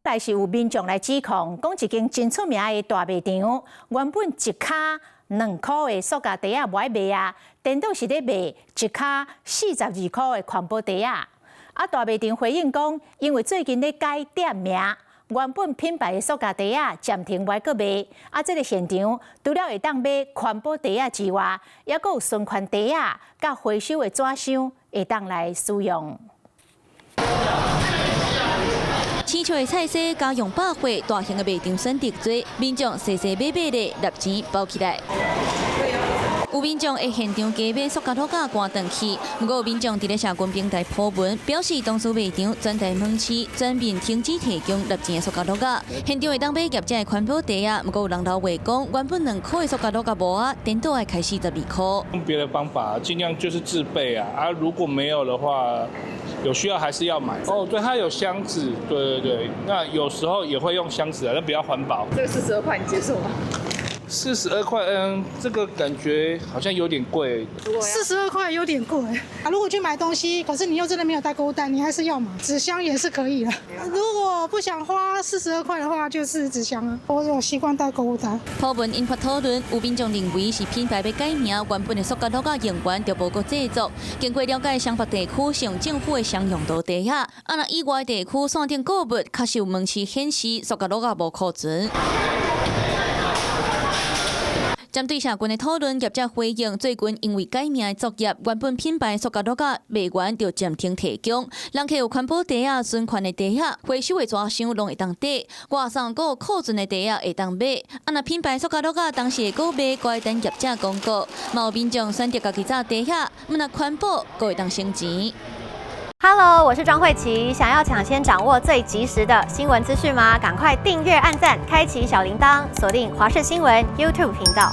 但是有民眾來指控，講一間真出名的大賣場，原本一卡2塊的塑膠袋啊，無賣啊，顛倒是咧賣一卡42塊的環保袋啊。啊，大賣場回應講，因為最近咧改店名，原本品牌的塑膠袋啊暫停袂閣賣。啊，這個現場除了會當買環保袋啊之外，也閣有循環袋啊，甲回收的紙箱會當來使用。青菜的菜色加用百貨，大型的賣場選擇多，民眾細細買買的立錢包起來。有民眾喺現場加買塑膠土架趕回去，不過有民眾佇咧社群平台鋪文，表示當初賣場全台門市全面停止提供立錢的塑膠土架，現場會當買業者的環保袋啊，不過有人頭話講，原本2塊的塑膠土架無啊，顛倒要開始12塊。用別的方法，盡量就是自備啊，啊如果沒有的話，有需要還是要買。哦，對，它有箱子，對，那有時候也會用箱子啊，那比較環保。這個42塊你接受嗎？42塊，這個感覺好像有點貴。42塊有點貴啊！如果去買東西，可是你又真的沒有帶購物袋，你還是要買紙箱也是可以的。如果不想花42塊的話，就是紙箱啊。我有習慣帶購物袋。鋪文引發討論，有民眾認為是品牌要改名，原本的塑膠土架用源就無夠製作。經過了解，雙北地區使用政府的商用道袋啊，那以外地區線頂購物，確實有門市顯示塑膠土架無庫存。針對社群的討論，業者回應最近因為改名的作業，原本品牌塑膠土架賣完就暫停提供。人客有環保袋啊、循環的袋啊、回收的紙箱攏會當得，外送閣有庫存的袋啊會當買。那品牌塑膠土架當時會閣賣，該等業者公告。有民眾選擇家己紮袋啊，那環保閣會當省錢。Hello， 我是莊慧琪。想要搶先掌握最及時的新聞資訊嗎？趕快訂閱、按讚、開啟小鈴鐺，鎖定華視新聞 YouTube 頻道。